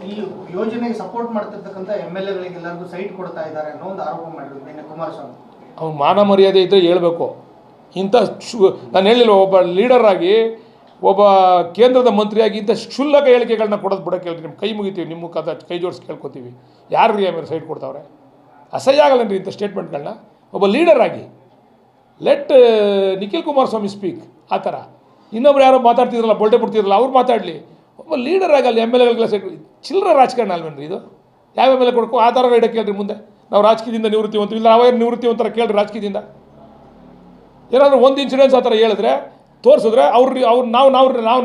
ಈ ಯೋಜನೆಗೆ support ಮಾಡ್ತಿರ್ತಕ್ಕಂಥ MLA ಗಳಿಗೆಲ್ಲರಿಗೂ site ಕೊಡ್ತಾ ಇದ್ದಾರೆ ಅನ್ನೋ ಒಂದು ಆರೋಪ ಮಾಡಿದ್ರು ನಿನ್ನೆ ಕುಮಾರಸ್ವಾಮಿ. ಅವ್ನು ಮಾನ ಮರ್ಯಾದೆ ಇದ್ದರೆ ಹೇಳ್ಬೇಕು. ಇಂಥ ನಾನು ಹೇಳಿಲ್ಲ, ಒಬ್ಬ ಲೀಡರ್ ಆಗಿ ಒಬ್ಬ ಕೇಂದ್ರದ ಮಂತ್ರಿಯಾಗಿ ಇಂಥ ಕ್ಷುಲ್ಲಕ ಹೇಳಿಕೆಗಳನ್ನ ಕೊಡೋದು ಬಿಡೋಕೆ ಹೇಳ್ತೀವಿ. ನಿಮ್ಮ ಕೈ ಮುಗಿತೀವಿ, ನಿಮ್ಮ ಕೈ ಜೋಡಿಸಿ ಕೇಳ್ಕೊತೀವಿ. ಯಾರು ಆಮೇಲೆ ಸೈಟ್ ಕೊಡ್ತಾವ್ರೆ? ಅಸಹ್ಯ ಆಗಲ್ಲನ್ರಿ ಇಂಥ ಸ್ಟೇಟ್ಮೆಂಟ್ಗಳನ್ನ. ಒಬ್ಬ ಲೀಡರ್ ಆಗಿ ಲೆಟ್ ನಿಖಿಲ್ ಕುಮಾರಸ್ವಾಮಿ ಸ್ಪೀಕ್. ಆ ಥರ ಇನ್ನೊಬ್ರು ಯಾರೋ ಮಾತಾಡ್ತಿದ್ರಲ್ಲ, ಬೋಲ್ಟೆ ಬಿಡ್ತಿದ್ರಲ್ಲ, ಅವ್ರು ಮಾತಾಡಲಿ. ಒಬ್ಬ ಲೀಡರ್ ಆಗಲ್ಲ MLAಗಳಿಗೆಲ್ಲ ಸೈಟ್. ಚಿಲ್ಲರೆ ರಾಜಕಾರಣ ಅಲ್ವೇನ್ರಿ ಇದು? ಯಾವ MLA ಕೊಡ್ಕೋ ಆ ಥರ ಇಡಕ್ಕೆ ಕೇಳ್ರಿ. ಮುಂದೆ ನಾವು ರಾಜಕೀಯದಿಂದ ನಿವೃತ್ತಿ ಹೊಂತೀವಿ, ಇಲ್ಲ ನಾವೇ ನಿವೃತ್ತಿ ಹೊಂತಾರ ಕೇಳ್ರಿ. ರಾಜಕೀಯದಿಂದ ಏನಾದರೂ ಒಂದು ಇನ್ಸಿಡೆನ್ಸ್ ಆ ಥರ ಹೇಳಿದ್ರೆ ತೋರಿಸಿದ್ರೆ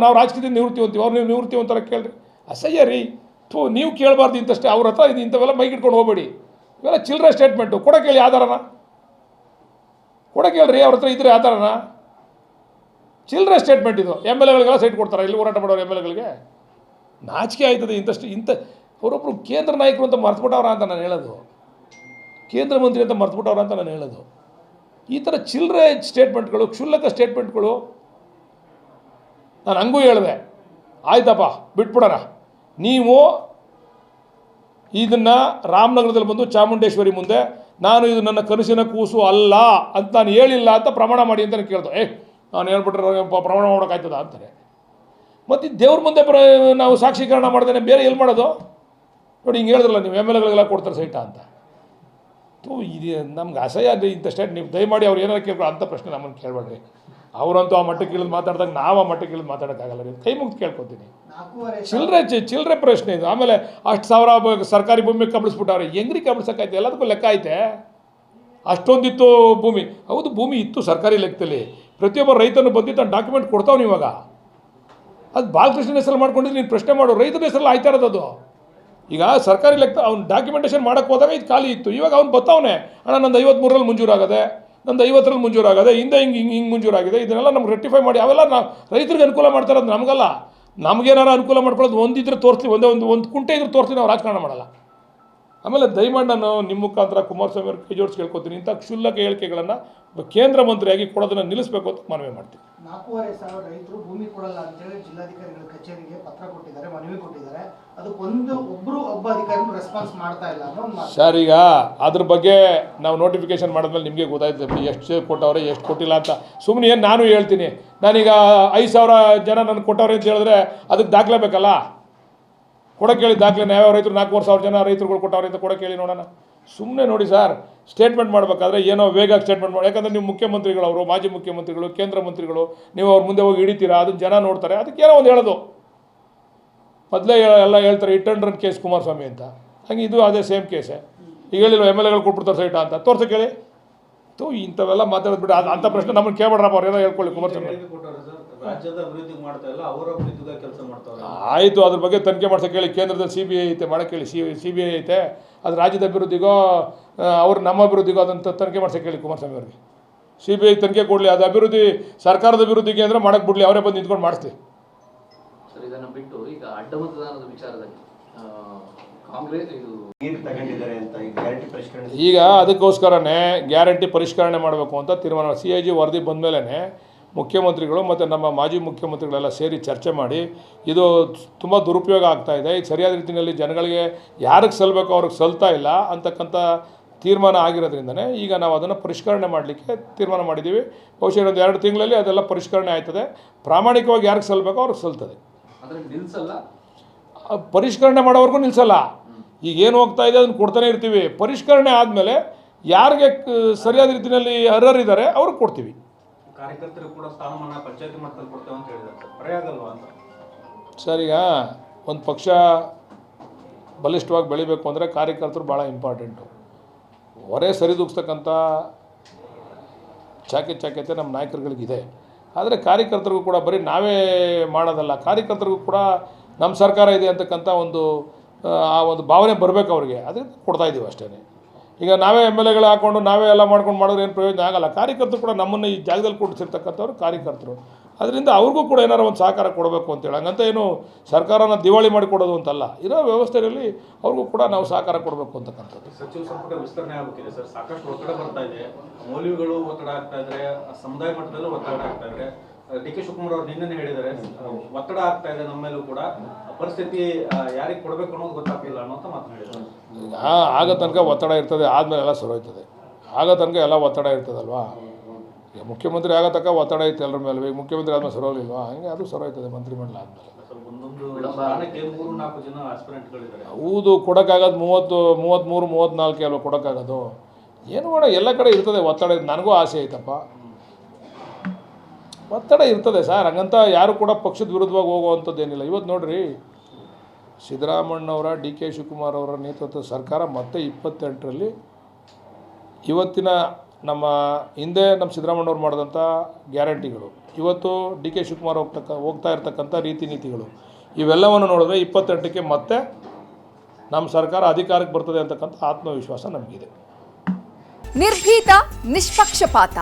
ನಾವು ರಾಜಕೀಯದಿಂದ ನಿವೃತ್ತಿ ಹೊಂತೀವಿ, ಅವ್ರು ನೀವು ನಿವೃತ್ತಿ ಹೊಂತಾರ ಕೇಳ್ರಿ. ಅಸಹ್ಯ ರೀ. ನೀವು ಕೇಳಬಾರ್ದು ಇಂತಷ್ಟೇ. ಅವ್ರ ಹತ್ರ ಇದು ಇಂಥವೆಲ್ಲ ಮೈಗಿಟ್ಕೊಂಡು ಹೋಗಬೇಡಿ. ಇವೆಲ್ಲ ಚಿಲ್ಲರೆ ಸ್ಟೇಟ್ಮೆಂಟು. ಕೊಡೋಕೆ ಹೇಳಿ ಆಧಾರನ, ಕೊಡೋಕೆ ಹೇಳ್ರಿ. ಅವ್ರ ಹತ್ರ ಇದ್ರೆ ಆಧಾರನ. ಚಿಲ್ಲರೆ ಸ್ಟೇಟ್ಮೆಂಟ್ ಇದು. MLAಗಳಿಗೆಲ್ಲ ಸೈಟ್ ಕೊಡ್ತಾರೆ ಇಲ್ಲಿ ಹೋರಾಟ ಮಾಡೋರು MLAಗಳಿಗೆ. ನಾಚಿಕೆ ಆಯ್ತದೆ ಇಂಥ ಅವರೊಬ್ಬರು ಕೇಂದ್ರ ನಾಯಕರು ಅಂತ ಮರ್ತುಬಿಟ್ಟವ್ರ ಅಂತ ನಾನು ಹೇಳೋದು, ಕೇಂದ್ರ ಮಂತ್ರಿ ಅಂತ ಮರ್ತುಬಿಟ್ಟವ್ರ ಅಂತ ನಾನು ಹೇಳೋದು. ಈ ಥರ ಚಿಲ್ಲರೆ ಸ್ಟೇಟ್ಮೆಂಟ್ಗಳು, ಕ್ಷುಲ್ಲಕ ಸ್ಟೇಟ್ಮೆಂಟ್ಗಳು. ನಾನು ಹಂಗೂ ಹೇಳಿದೆ, ಆಯ್ತಪ್ಪ ಬಿಟ್ಬಿಡೋಣ, ನೀವು ಇದನ್ನು ರಾಮನಗರದಲ್ಲಿ ಬಂದು ಚಾಮುಂಡೇಶ್ವರಿ ಮುಂದೆ ನಾನು ಇದು ನನ್ನ ಕನಸಿನ ಕೂಸು ಅಲ್ಲ ಅಂತ ನಾನು ಹೇಳಿಲ್ಲ ಅಂತ ಪ್ರಮಾಣ ಮಾಡಿ ಅಂತ ನಾನು ಕೇಳ್ದೆ. ನಾನು ಹೇಳ್ಬಿಟ್ರೆ ಪ್ರಮಾಣ ಮಾಡೋಕ್ಕಾಯ್ತದ ಅಂತಾರೆ. ಮತ್ತು ದೇವ್ರ ಮುಂದೆ ನಾವು ಸಾಕ್ಷೀಕರಣ ಮಾಡ್ದೇನೆ ಬೇರೆ ಎಲ್ಲಿ ಮಾಡೋದು? ನೋಡಿ, ಹಿಂಗೆ ಹೇಳಿದ್ರಲ್ಲ ನೀವು MLAಗಳಿಗೆಲ್ಲ ಕೊಡ್ತಾರೆ ಸೈಟ ಅಂತ. ಇದು ನಮ್ಗೆ ಅಸಹ್ಯ ಅಂದರೆ ಇಂಥ ಸ್ಟೇಟ್. ನೀವು ದಯಮಾಡಿ ಅವ್ರು ಏನಾರು ಕೇಳ್ಕೊ ಅಂಥ ಪ್ರಶ್ನೆ ನಮ್ಮನ್ನು ಕೇಳಬೇಡ್ರಿ. ಅವರಂತೂ ಆ ಮಟ್ಟಕ್ಕೆ ಇಳಿದು ಮಾತಾಡಿದಾಗ ನಾವು ಆ ಮಟ್ಟಕ್ಕೆ ಇಳಿದು ಮಾತಾಡೋಕ್ಕಾಗಲ್ಲ ರೀ. ಕೈ ಮುಗ್ದು ಕೇಳ್ಕೊತೀನಿ. ಚಿಲ್ಲರೆ ಪ್ರಶ್ನೆ ಇದು. ಆಮೇಲೆ ಅಷ್ಟು ಸಾವಿರ ಸರ್ಕಾರಿ ಭೂಮಿ ಕಬಳಿಸ್ಬಿಟ್ಟವ್ರೆ. ಹೆಂಗ್ರಿ ಕಬಳಿಸೋಕ್ಕಾಯ್ತು? ಎಲ್ಲದಕ್ಕೂ ಲೆಕ್ಕ ಐತೆ. ಅಷ್ಟೊಂದಿತ್ತು ಭೂಮಿ. ಹೌದು, ಭೂಮಿ ಇತ್ತು ಸರ್ಕಾರಿ ಲೆಕ್ಕದಲ್ಲಿ. ಪ್ರತಿಯೊಬ್ಬ ರೈತನು ಬಂದು ತನ್ನ ಡಾಕ್ಯುಮೆಂಟ್ ಕೊಡ್ತಾವ್ನು. ಇವಾಗ ಅದು ಬಾಲಕೃಷ್ಣನ ಹೆಸರು ಮಾಡ್ಕೊಂಡಿದ್ದು ನೀನು ಪ್ರಶ್ನೆ ಮಾಡು. ರೈತರ ಹೆಸರಲ್ಲಿ ಆಯ್ತಾ ಇರೋದು ಅದು. ಈಗ ಸರ್ಕಾರಿ ಲೆಕ್ಕ ಅವ್ನು ಡಾಕ್ಯುಮೆಂಟೇಷನ್ ಮಾಡೋಕ್ಕೆ ಹೋದಾಗ ಇದು ಖಾಲಿ ಇತ್ತು. ಇವಾಗ ಅವ್ನು ಬರ್ತಾವನೆ, ಅಣ್ಣ ನಂದು 53ರಲ್ಲಿ ಮಂಜೂರಾಗದೆ, ನಂದು 50ರಲ್ಲಿ ಮಂಜೂರಾಗದೆ, ಹಿಂದೆ ಹಿಂಗೆ ಮಂಜೂರಾಗಿದೆ. ಇದನ್ನೆಲ್ಲ ನಮ್ಗೆ ರೆಕ್ಟಿಫೈ ಮಾಡಿ ಅವೆಲ್ಲ ನಾವು ರೈತರಿಗೆ ಅನುಕೂಲ ಮಾಡ್ತಾ ಇರೋದು. ನಮಗಲ್ಲ. ನಮಗೇನಾರು ಅನುಕೂಲ ಮಾಡ್ಕೊಳ್ಳೋದು ಒಂದಿದ್ರೆ ತೋರಿಸ್ತೀವಿ, ಒಂದು ಕುಂಟೆ ಇದ್ರೆ ತೋರಿಸ್ತೀವಿ. ನಾವು ರಾಜಕಾರಣ ಮಾಡಲ್ಲ. ಆಮೇಲೆ ದಯಮಾಡಿ ನಾನು ನಿಮ್ಮ ಮುಖಾಂತರ ಕುಮಾರಸ್ವಾಮಿ ಅವ್ರ ಕೈ ಜೋಡಿಸಿ ಕೇಳ್ಕೊತೀನಿ, ಇಂಥ ಕ್ಷುಲ್ಲಕ ಹೇಳಿಕೆಗಳನ್ನು ಕೇಂದ್ರ ಮಂತ್ರಿಯಾಗಿ ಕೊಡೋದನ್ನು ನಿಲ್ಲಿಸಬೇಕು ಅಂತ ಮನವಿ ಮಾಡ್ತೀನಿ. 4,500 ರೈತರು ಭೂಮಿ ಕೊಡಲ್ಲ ಅಂತೇಳಿ ಜಿಲ್ಲಾಧಿಕಾರಿಗಳ ಕಚೇರಿಗೆ ಪತ್ರ ಕೊಟ್ಟಿದ್ದಾರೆ, ಮನವಿ ಕೊಟ್ಟಿದ್ದಾರೆ. ಅದಕ್ಕೆ ಒಬ್ಬ ಅಧಿಕಾರಿ ರೆಸ್ಪಾನ್ಸ್ ಮಾಡ್ತಾ ಇಲ್ಲ ಅನ್ನೋ ಸರ್. ಈಗ ಅದ್ರ ಬಗ್ಗೆ ನಾವು ನೋಟಿಫಿಕೇಶನ್ ಮಾಡಿದ್ಮೇಲೆ ನಿಮಗೆ ಗೊತ್ತಾಯ್ತು ಎಷ್ಟು ಕೊಟ್ಟವ್ರೆ ಎಷ್ಟು ಕೊಟ್ಟಿಲ್ಲ ಅಂತ. ಸುಮ್ಮನೆ ಏನು ನಾನು ಹೇಳ್ತೀನಿ, ನಾನೀಗ 5,000 ಜನ ನನಗೆ ಕೊಟ್ಟವ್ರೆ ಅಂತ ಹೇಳಿದ್ರೆ ಅದಕ್ಕೆ ದಾಖಲೆ ಬೇಕಲ್ಲ. ಕೊಡೋಕೆ ಹೇಳಿ ದಾಖಲೆ. ಯಾವ್ಯಾವ ರೈತರು 4,500 ಜನ ರೈತರುಗಳು ಕೊಟ್ಟವ್ರೆ ಅಂತ ಕೊಡೋಕೆ ಹೇಳಿ ನೋಡೋಣ. ಸುಮ್ಮನೆ ನೋಡಿ ಸರ್, ಸ್ಟೇಟ್ಮೆಂಟ್ ಮಾಡಬೇಕಾದ್ರೆ ಏನೋ ವೇಗ ಸ್ಟೇಟ್ಮೆಂಟ್ ಮಾಡಿ. ಯಾಕಂದರೆ ನೀವು ಮುಖ್ಯಮಂತ್ರಿಗಳು, ಅವರು ಮಾಜಿ ಮುಖ್ಯಮಂತ್ರಿಗಳು, ಕೇಂದ್ರ ಮಂತ್ರಿಗಳು, ನೀವು ಅವ್ರ ಮುಂದೆ ಹೋಗಿ ಹಿಡಿತೀರಾ, ಅದನ್ನು ಜನ ನೋಡ್ತಾರೆ. ಅದಕ್ಕೆ ಏನೋ ಒಂದು ಹೇಳೋದು. ಮೊದಲೇ ಎಲ್ಲ ಹೇಳ್ತಾರೆ hit and run case Kumaraswamy ಅಂತ. ಹಂಗೆ ಇದು ಅದೇ ಸೇಮ್ ಕೇಸೇ. ಈಗ ಹೇಳಿಲ್ಲ MLAಗಳು ಕೊಟ್ಬಿಡ್ತಾರೆ ಸೈಟ ಅಂತ. ತೋರ್ಸಕ್ಕೆ ಹೇಳಿ. ಇಂಥವೆಲ್ಲ ಮಾತಾಡೋದ್ಬಿಟ್ಟು ಅಂಥ ಪ್ರಶ್ನೆ ನಮ್ಮನ್ನು ಕೇಳ್ಬೇಡ್ರಪ್ಪ. ಅವ್ರು ಏನೋ ಹೇಳ್ಕೊಳ್ಳಿ ಕುಮಾರಸ್ವಾಮಿ. ಆಯಿತು, ಅದ್ರ ಬಗ್ಗೆ ತನಿಖೆ ಮಾಡ್ಸೋಕೆ ಹೇಳಿ. ಕೇಂದ್ರದಲ್ಲಿ CBI ಐತೆ, ಮಾಡೋಕ್ಕೆ ಹೇಳಿ. CBI ಐತೆ. ಅದು ರಾಜ್ಯದ ಅಭಿವೃದ್ಧಿಗೋ ಅವ್ರು ನಮ್ಮ ಅಭಿವೃದ್ಧಿಗೋ ಅದನ್ನು ತನಿಖೆ ಮಾಡ್ಸೋಕೆ ಹೇಳಿ ಕುಮಾರಸ್ವಾಮಿ ಅವ್ರಿಗೆ. CBI ತನಿಖೆ ಕೊಡಲಿ. ಅದು ಅಭಿವೃದ್ಧಿ ಸರ್ಕಾರದ ಅಭಿವೃದ್ಧಿಗೆ ಅಂದರೆ ಮಾಡಕ್ಕೆ ಬಿಡಲಿ. ಅವರೇ ಬಂದು ನಿಂತ್ಕೊಂಡು ಮಾಡಿಸ್ಲಿ. ಸರ್, ಇದನ್ನು ಬಿಟ್ಟು ಈಗ ಅಡ್ಡ ಮತದಾನದ ವಿಚಾರದಲ್ಲಿ ಕಾಂಗ್ರೆಸ್ ಈಗ ಅದಕ್ಕೋಸ್ಕರನೇ ಗ್ಯಾರಂಟಿ ಪರಿಷ್ಕರಣೆ ಮಾಡಬೇಕು ಅಂತ ತೀರ್ಮಾನ. CIG ವರದಿ ಬಂದ ಮೇಲೇ ಮುಖ್ಯಮಂತ್ರಿಗಳು ಮತ್ತು ನಮ್ಮ ಮಾಜಿ ಮುಖ್ಯಮಂತ್ರಿಗಳೆಲ್ಲ ಸೇರಿ ಚರ್ಚೆ ಮಾಡಿ ಇದು ತುಂಬ ದುರುಪಯೋಗ ಆಗ್ತಾಯಿದೆ, ಇದು ಸರಿಯಾದ ರೀತಿಯಲ್ಲಿ ಜನಗಳಿಗೆ ಯಾರಿಗೆ ಸಲ್ಲಬೇಕೋ ಅವ್ರಿಗೆ ಸಲ್ತಾ ಇಲ್ಲ ಅಂತಕ್ಕಂಥ ತೀರ್ಮಾನ ಆಗಿರೋದ್ರಿಂದನೇ ಈಗ ನಾವು ಅದನ್ನು ಪರಿಷ್ಕರಣೆ ಮಾಡಲಿಕ್ಕೆ ತೀರ್ಮಾನ ಮಾಡಿದ್ದೀವಿ. ಬಹುಶಃ ಇನ್ನೊಂದು 2 ತಿಂಗಳಲ್ಲಿ ಅದೆಲ್ಲ ಪರಿಷ್ಕರಣೆ ಆಯ್ತದೆ. ಪ್ರಾಮಾಣಿಕವಾಗಿ ಯಾರಿಗೆ ಸಲ್ಲಬೇಕೋ ಅವ್ರಿಗೆ ಸಲ್ತದೆ. ಪರಿಷ್ಕರಣೆ ಮಾಡೋವರೆಗೂ ನಿಲ್ಲಿಸಲ್ಲ. ಈಗ ಏನು ಹೋಗ್ತಾ ಇದೆ ಅದನ್ನು ಕೊಡ್ತಾನೆ ಇರ್ತೀವಿ. ಪರಿಷ್ಕರಣೆ ಆದಮೇಲೆ ಯಾರಿಗೆ ಸರಿಯಾದ ರೀತಿಯಲ್ಲಿ ಅರ್ಹರಿದ್ದಾರೆ ಅವ್ರಿಗೆ ಕೊಡ್ತೀವಿ. ಕಾರ್ಯಕರ್ತರು ಕೂಡ ಸ್ಥಾನಮಾನ ಪಂಚಾಯತಿ ಮಟ್ಟದಲ್ಲಿ ಕೊಡ್ತೇವೆ ಅಂತ ಹೇಳಿದ್ದಾರೆ ಸರ್, ಪರ್ಯಾಗಲ್ವಾ ಅಂತ. ಸರ್, ಈಗ ಒಂದು ಪಕ್ಷ ಬಲಿಷ್ಠವಾಗಿ ಬೆಳಿಬೇಕು ಅಂದರೆ ಕಾರ್ಯಕರ್ತರು ಭಾಳ ಇಂಪಾರ್ಟೆಂಟು. ಹೊರೆ ಸರಿದೂಗಿಸ್ತಕ್ಕಂಥ ಚಾಕ್ಯತೆ ನಮ್ಮ ನಾಯಕರುಗಳಿಗಿದೆ. ಆದರೆ ಕಾರ್ಯಕರ್ತರಿಗೂ ಕೂಡ ಬರೀ ನಾವೇ ಮಾಡೋದಲ್ಲ, ಕಾರ್ಯಕರ್ತರಿಗೂ ಕೂಡ ನಮ್ಮ ಸರ್ಕಾರ ಇದೆ ಅಂತಕ್ಕಂಥ ಆ ಒಂದು ಭಾವನೆ ಬರಬೇಕು ಅವ್ರಿಗೆ. ಅದಕ್ಕೆ ಕೊಡ್ತಾಯಿದ್ದೀವಿ ಅಷ್ಟೇ. ಈಗ ನಾವೇ MLAಗಳು ಹಾಕ್ಕೊಂಡು ನಾವೇ ಎಲ್ಲ ಮಾಡ್ಕೊಂಡು ಮಾಡಿದ್ರೆ ಏನು ಪ್ರಯೋಜನ ಆಗಲ್ಲ. ಕಾರ್ಯಕರ್ತರು ಕೂಡ ನಮ್ಮನ್ನು ಈ ಜಾಗದಲ್ಲಿ ಕೊಡಿಸಿರ್ತಕ್ಕಂಥವ್ರು ಕಾರ್ಯಕರ್ತರು. ಅದರಿಂದ ಅವ್ರಿಗೂ ಕೂಡ ಏನಾರು ಒಂದು ಸಹಕಾರ ಕೊಡಬೇಕು ಅಂತೇಳಿ. ಹಂಗಂತ ಏನು ಸರ್ಕಾರನ ದಿವಾಳಿ ಮಾಡಿ ಕೊಡೋದು ಅಂತಲ್ಲ. ಇರೋ ವ್ಯವಸ್ಥೆಯಲ್ಲಿ ಅವ್ರಿಗೂ ಕೂಡ ನಾವು ಸಹಕಾರ ಕೊಡಬೇಕು ಅಂತಕ್ಕಂಥದ್ದು. ಸಚಿವ ಸಂಪುಟ ವಿಸ್ತರಣೆ ಆಗಬೇಕಿದೆ ಸರ್, ಸಾಕಷ್ಟು ಒತ್ತಡ ಬರ್ತಾ ಇದೆ. ಮೌಲ್ಯಗಳು ಒತ್ತಡ ಆಗ್ತಾ ಇದ್ದಾರೆ, ಸಮುದಾಯ ಮಟ್ಟದಲ್ಲೂ ಒತ್ತಡ ಆಗ್ತಾ ಇದೆ. ಡಿ.ಕೆ. ಶಿವಕುಮಾರ್ ಅವರು ನಿನ್ನೆ ಹೇಳಿದ್ದಾರೆ, ಒತ್ತಡ ಆಗ್ತಾ ಇದೆ ನಮ್ಮ ಮೇಲೂ ಕೂಡ, ಪರಿಸ್ಥಿತಿ ಯಾರಿಗೆ ಕೊಡಬೇಕು ಅನ್ನೋದು ಗೊತ್ತಾಗ್ತಿಲ್ಲ ಅನ್ನೋಂತ ಮಾತನಾಡಿದ್ದಾರೆ. ಆಗ ತನಕ ಒತ್ತಡ ಇರ್ತದೆ, ಆದಮೇಲೆ ಎಲ್ಲ ಸರೋಯ್ತದೆ. ಆಗ ತನಕ ಎಲ್ಲ ಒತ್ತಡ ಇರ್ತದಲ್ವಾ. ಈಗ ಮುಖ್ಯಮಂತ್ರಿ ಆಗೋ ತನಕ ಒತ್ತಡ ಇತ್ತು ಎಲ್ಲರ ಮೇಲೆ, ಈಗ ಮುಖ್ಯಮಂತ್ರಿ ಆದ್ಮೇಲೆ ಸರೋಲಿಲ್ವಾ, ಹಂಗೆ ಅದು ಸರೋಯ್ತದೆ ಮಂತ್ರಿಮಂಡಲ ಆದಮೇಲೆ. ಸ್ಥಾನಕ್ಕೆ 3-4 ಜನ ಆಸ್ಪಿರೆಂಟ್ಗಳಿದ್ದಾರೆ. ಹೌದು, ಕೊಡೋಕ್ಕಾಗೋದು 33, 34 ಅಲ್ವ ಕೊಡೋಕ್ಕಾಗೋದು. ಏನು ಮಾಡೋ, ಎಲ್ಲ ಕಡೆ ಇರ್ತದೆ ಒತ್ತಡ. ನನಗೂ ಆಸೆ ಐತಪ್ಪ, ಒತ್ತಡ ಇರ್ತದೆ ಸರ್. ಹಂಗಂತ ಯಾರು ಕೂಡ ಪಕ್ಷದ ವಿರುದ್ಧವಾಗಿ ಹೋಗುವಂಥದ್ದೇನಿಲ್ಲ. ಇವತ್ತು ನೋಡಿರಿ, ಸಿದ್ದರಾಮಣ್ಣವರ ಡಿ.ಕೆ. ಶಿವಕುಮಾರ್ ಅವರ ನೇತೃತ್ವದ ಸರ್ಕಾರ ಮತ್ತೆ 28ರಲ್ಲಿ ಇವತ್ತಿನ ನಮ್ಮ ಹಿಂದೆ ನಮ್ಮ ಸಿದ್ದರಾಮಣ್ಣವ್ರು ಮಾಡಿದಂಥ ಗ್ಯಾರಂಟಿಗಳು, ಇವತ್ತು ಡಿ.ಕೆ. ಶಿವಕುಮಾರ್ ಹೋಗ್ತಾ ಇರ್ತಕ್ಕಂಥ ರೀತಿ ನೀತಿಗಳು, ಇವೆಲ್ಲವನ್ನು ನೋಡಿದ್ರೆ 28ಕ್ಕೆ ಮತ್ತೆ ನಮ್ಮ ಸರ್ಕಾರ ಅಧಿಕಾರಕ್ಕೆ ಬರ್ತದೆ ಅಂತಕ್ಕಂಥ ಆತ್ಮವಿಶ್ವಾಸ ನಮಗಿದೆ. ನಿರ್ಭೀತ, ನಿಷ್ಪಕ್ಷಪಾತ,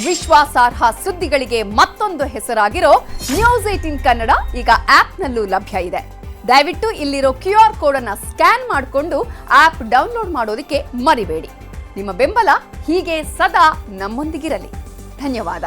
ವಿಶ್ವಾಸಾರ್ಹ ಸುದ್ದಿಗಳಿಗೆ ಮತ್ತೊಂದು ಹೆಸರಾಗಿರೋ ನ್ಯೂಸ್18 ಕನ್ನಡ ಈಗ ಆಪ್ನಲ್ಲೂ ಲಭ್ಯ ಇದೆ. ದಯವಿಟ್ಟು ಇಲ್ಲಿರೋ QR ಕೋಡ್ ಅನ್ನು ಸ್ಕ್ಯಾನ್ ಮಾಡಿಕೊಂಡು ಆಪ್ ಡೌನ್ಲೋಡ್ ಮಾಡೋದಕ್ಕೆ ಮರಿಬೇಡಿ. ನಿಮ್ಮ ಬೆಂಬಲ ಹೀಗೆ ಸದಾ ನಮ್ಮೊಂದಿಗಿರಲಿ. ಧನ್ಯವಾದ.